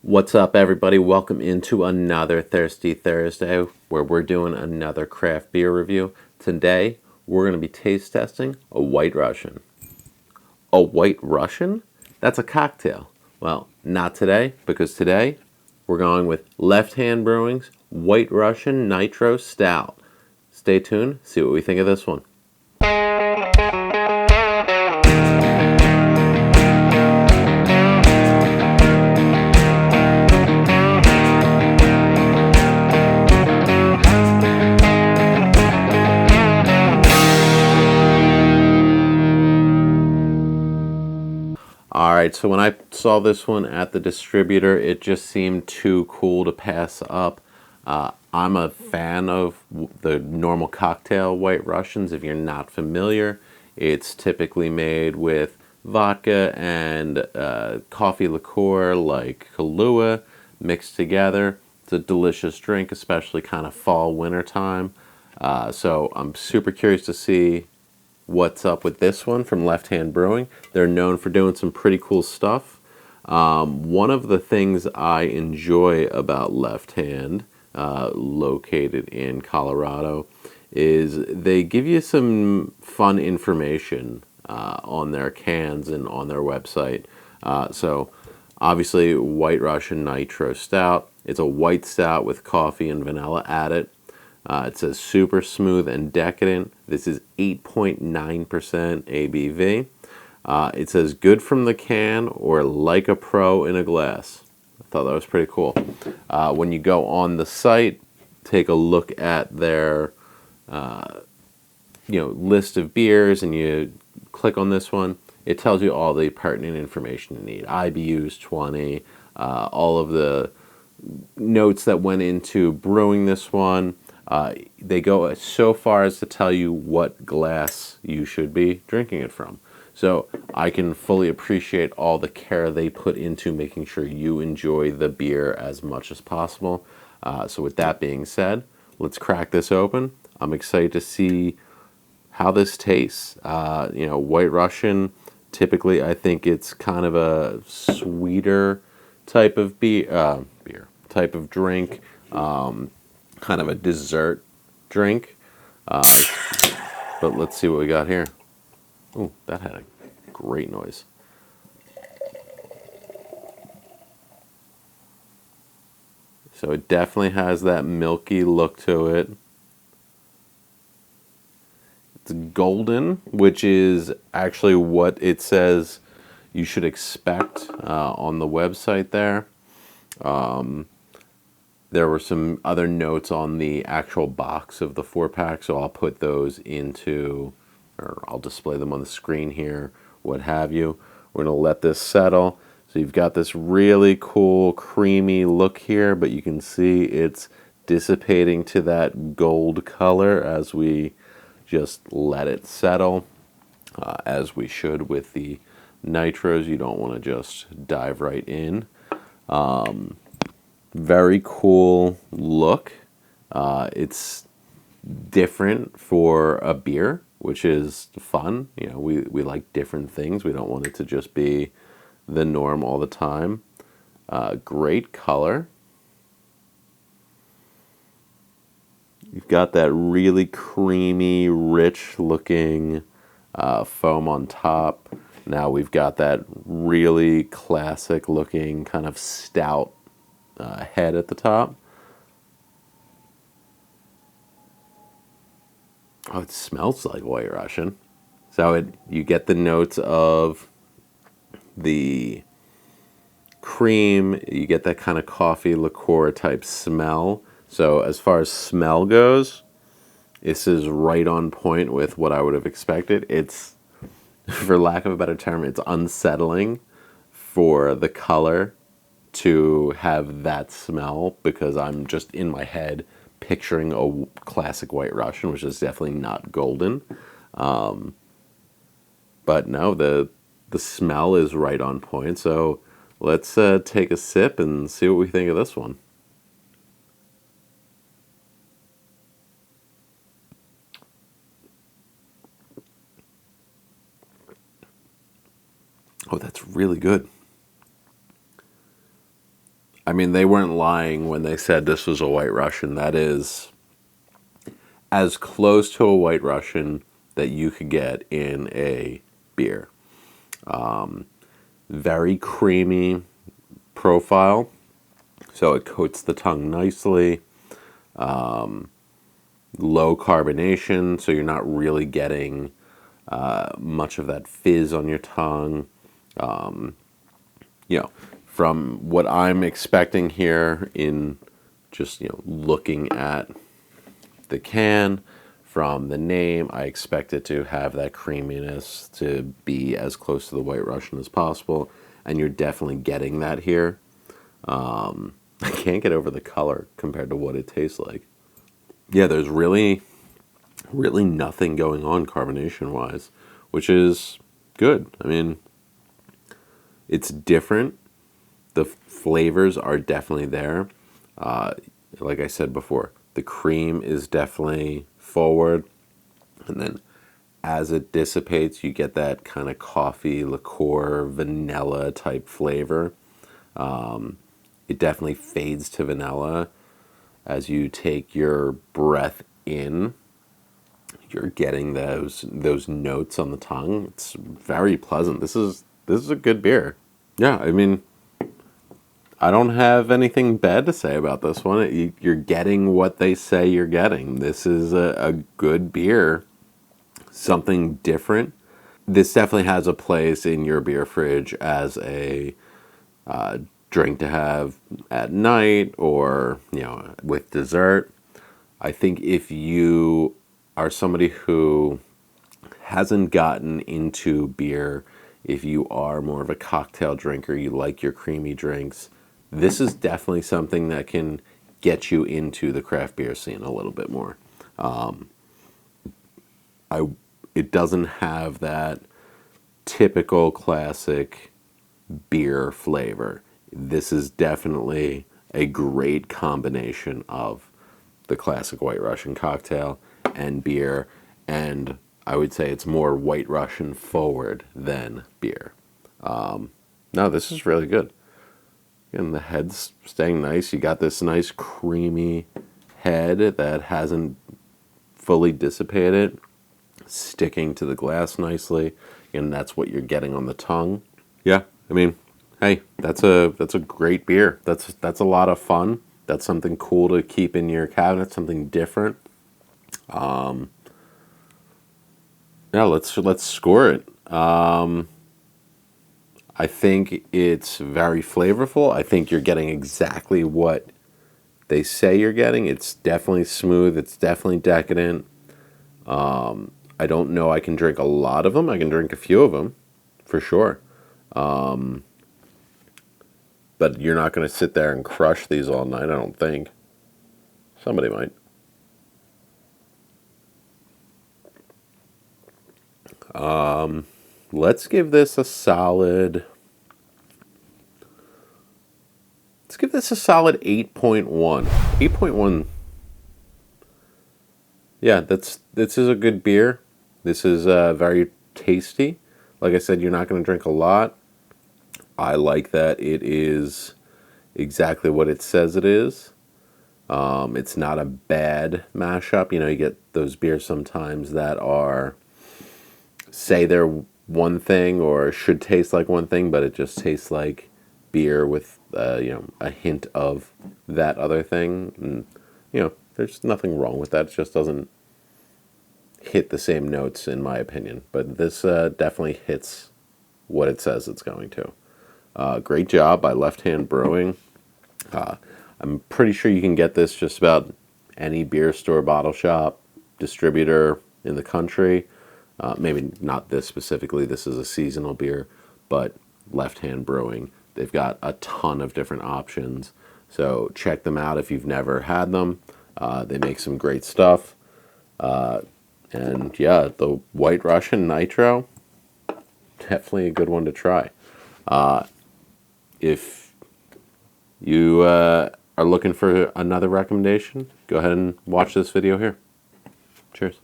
What's up, everybody? Welcome into another Thirsty Thursday where we're doing another craft beer review. Today, we're going to be taste testing a White Russian. A White Russian? That's a cocktail. Well, not today, because today we're going with Left Hand Brewing's White Russian Nitro Stout. Stay tuned, see what we think of this one. Alright, so when I saw this one at the distributor, it just seemed too cool to pass up. I'm a fan of the normal cocktail White Russians. If you're not familiar, it's typically made with vodka and coffee liqueur like Kahlua mixed together. It's a delicious drink, especially kind of fall, winter time. So I'm super curious to see what's up with this one from Left Hand Brewing. They're known for doing some pretty cool stuff. One of the things I enjoy about Left Hand, located in Colorado, is they give you some fun information on their cans and on their website. So obviously, White Russian Nitro Stout. It's a white stout with coffee and vanilla added. It says super smooth and decadent. This is 8.9% ABV. It says good from the can or like a pro in a glass. I thought that was pretty cool. When you go on the site, take a look at their list of beers and you click on this one. It tells you all the pertinent information you need. IBUs 20, all of the notes that went into brewing this one. They go so far as to tell you what glass you should be drinking it from. So I can fully appreciate all the care they put into making sure you enjoy the beer as much as possible. So with that being said, let's crack this open. I'm excited to see how this tastes. White Russian, typically I think it's kind of a sweeter type of type of drink. Kind of a dessert drink. But let's see what we got here. Ooh, that had a great noise. So it definitely has that milky look to it. It's golden, which is actually what it says you should expect on the website there. There were some other notes on the actual box of the 4-pack, so I'll put those into, or I'll display them on the screen here, what have you. We're going to let this settle. So you've got this really cool creamy look here, but you can see it's dissipating to that gold color as we just let it settle, as we should with the nitros. You don't want to just dive right in. Very cool look. It's different for a beer, which is fun. We like different things. We don't want it to just be the norm all the time. Great color. You've got that really creamy, rich looking foam on top. Now we've got that really classic looking kind of stout head at the top. Oh, it smells like White Russian. So you get the notes of the cream, you get that kind of coffee liqueur type smell. So as far as smell goes, this is right on point with what I would have expected. It's, for lack of a better term, it's unsettling for the color to have that smell, because I'm just in my head picturing a classic White Russian, which is definitely not golden. But no, the smell is right on point. So let's take a sip and see what we think of this one. Oh, that's really good. I mean, they weren't lying when they said this was a White Russian. That is as close to a White Russian that you could get in a beer. Very creamy profile, so it coats the tongue nicely. Low carbonation, so you're not really getting much of that fizz on your tongue. You know, from what I'm expecting here in just, looking at the can, from the name, I expect it to have that creaminess, to be as close to the White Russian as possible, and you're definitely getting that here. I can't get over the color compared to what it tastes like. Yeah, there's really nothing going on carbonation wise, which is good. I mean, it's different. The flavors are definitely there. Like I said before, the cream is definitely forward, and then as it dissipates, you get that kind of coffee, liqueur, vanilla type flavor. It definitely fades to vanilla as you take your breath in. You're getting those notes on the tongue. It's very pleasant. This is a good beer. Yeah, I mean, I don't have anything bad to say about this one. You're getting what they say you're getting. This is a good beer, something different. This definitely has a place in your beer fridge as a drink to have at night, or with dessert. I think if you are somebody who hasn't gotten into beer, if you are more of a cocktail drinker, you like your creamy drinks, this is definitely something that can get you into the craft beer scene a little bit more. It doesn't have that typical classic beer flavor. This is definitely a great combination of the classic White Russian cocktail and beer, and I would say it's more White Russian forward than beer. No, this is really good. And the head's staying nice. You got this nice creamy head that hasn't fully dissipated, sticking to the glass nicely, and that's what you're getting on the tongue. Yeah, I mean, hey, that's a great beer. That's a lot of fun. That's something cool to keep in your cabinet, something different. Yeah, let's score it. I think it's very flavorful. I think you're getting exactly what they say you're getting. It's definitely smooth. It's definitely decadent. I don't know I can drink a lot of them. I can drink a few of them, for sure. But you're not going to sit there and crush these all night, I don't think. Somebody might. Let's give this a solid... Let's give this a solid 8.1. 8.1. Yeah, this is a good beer. This is very tasty. Like I said, you're not going to drink a lot. I like that it is exactly what it says it is. It's not a bad mashup. You get those beers sometimes that say they're one thing or should taste like one thing, but it just tastes like beer with a hint of that other thing. And there's nothing wrong with that. It just doesn't hit the same notes, in my opinion. But this definitely hits what it says it's going to. Great job by Left Hand Brewing. I'm pretty sure you can get this just about any beer store, bottle shop, distributor in the country. Maybe not this specifically. This is a seasonal beer, but Left Hand Brewing. They've got a ton of different options. So check them out if you've never had them. They make some great stuff. And yeah, the White Russian Nitro, definitely a good one to try. If you are looking for another recommendation, go ahead and watch this video here. Cheers.